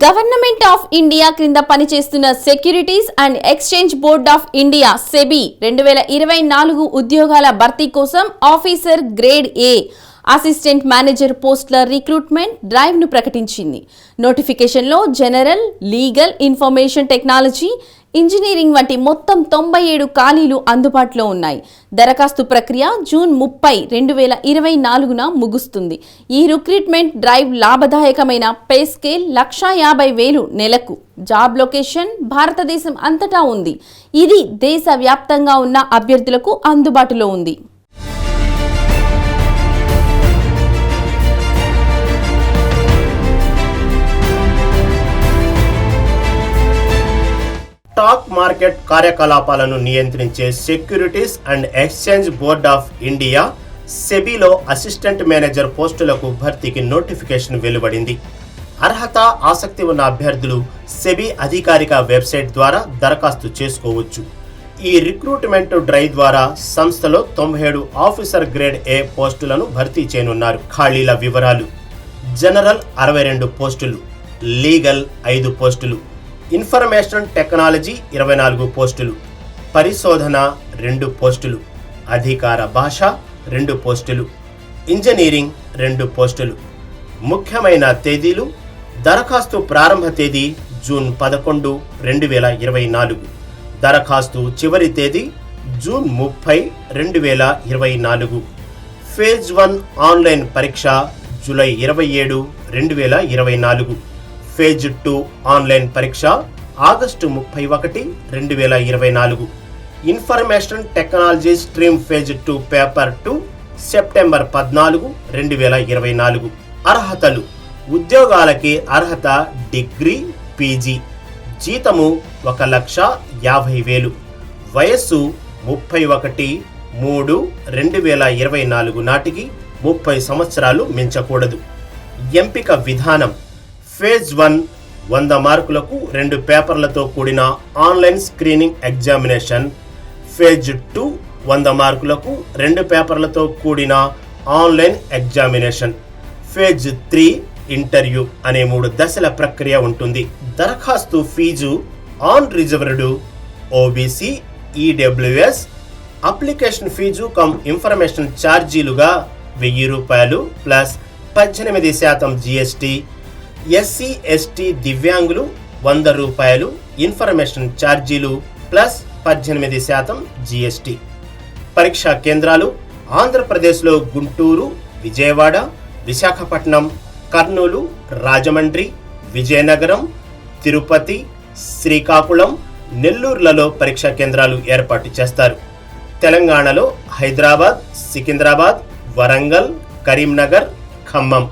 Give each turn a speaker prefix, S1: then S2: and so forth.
S1: Government of India క్రింద పనిచేస్తున్న securities and Exchange Board of India SEBI 2024 ఉద్యోగాల భర్తీ కోసం officer grade A assistant manager పోస్టుల రిక్రూట్మెంట్ డ్రైవ్ ను ప్రకటించింది. నోటిఫికేషన్లో general, legal, information technology, engineering వంటి మొత్తం 97 ఖాళీలు అందుబాటులో ఉన్నాయి. దరఖాస్తు ప్రక్రియ జూన్ 30, 2024న ముగుస్తుంది. ఈ రిక్రూట్మెంట్ డ్రైవ్ లాభదాయకమైన పే స్కేల్ 1,50,000 నెలకు. జాబ్ లొకేషన్ భారతదేశం అంతటా ఉంది. ఇది దేశవ్యాప్తంగా ఉన్న అభ్యర్థులకు అందుబాటులో ఉంది.
S2: స్టాక్ మార్కెట్ కార్యకలాపాలను నియంత్రించే Securities and Exchange Board of India సెబీలో అసిస్టెంట్ మేనేజర్ పోస్టులకు భర్తీకి నోటిఫికేషన్ వెలువడింది. అర్హత, ఆసక్తి ఉన్న అభ్యర్థులు సెబీ అధికారిక వెబ్సైట్ ద్వారా దరఖాస్తు చేసుకోవచ్చు. ఈ రిక్రూట్మెంట్ డ్రైవ్ ద్వారా సంస్థలో 97 ఆఫీసర్ గ్రేడ్ ఏ పోస్టులను భర్తీ చేయనున్నారు. ఖాళీల వివరాలు: జనరల్ 62 పోస్టులు, లీగల్ 5 పోస్టులు, ఇన్ఫర్మేషన్ టెక్నాలజీ 24 పోస్టులు, పరిశోధన 2 పోస్టులు, అధికార భాష 2 పోస్టులు, ఇంజనీరింగ్ 2 పోస్టులు. ముఖ్యమైన తేదీలు: దరఖాస్తు ప్రారంభ తేదీ జూన్ 11, 2024. దరఖాస్తు చివరి తేదీ జూన్ 30, 2024. ఫేజ్ 1 ఆన్లైన్ పరీక్ష జూలై 27, 2024. ఫేజ్ 2 ఆన్లైన్ పరీక్ష August 31, 2024. Information technology stream phase 2 paper 2 September 14, 2024. అర్హతలు: ఉద్యోగాలకి అర్హత డిగ్రీ, పీజీ. జీతము 1,50,000. వయస్సు 31/3, 2024 నాటికి 30 సంవత్సరాలు మించకూడదు. ఎంపిక విధానం: ఫేజ్ 1 100 మార్కులకు 2 పేపర్లతో కూడిన ఆన్లైన్ స్క్రీనింగ్ ఎగ్జామినేషన్. ఫేజ్ 2 100 మార్కులకు 2 పేపర్లతో కూడిన ఆన్లైన్ ఎగ్జామినేషన్. ఫేజ్ 3 ఇంటర్వ్యూ అనే 3 దశల ప్రక్రియ ఉంటుంది. దరఖాస్తు fee unreserved, OBC, EWS. Application fee cum information ఛార్జీలుగా ₹1,000 ప్లస్ 18% జీఎస్టీ. ఎస్సీ, ఎస్టీ, దివ్యాంగులు ₹100 ఇన్ఫర్మేషన్ ఛార్జీలు ప్లస్ 18% జీఎస్టీ. పరీక్షా కేంద్రాలు: ఆంధ్రప్రదేశ్లో గుంటూరు, విజయవాడ, విశాఖపట్నం, కర్నూలు, రాజమండ్రి, విజయనగరం, తిరుపతి, శ్రీకాకుళం, నెల్లూరులలో పరీక్షా కేంద్రాలు ఏర్పాటు చేస్తారు. తెలంగాణలో హైదరాబాద్, సికింద్రాబాద్, వరంగల్, కరీంనగర్, ఖమ్మం.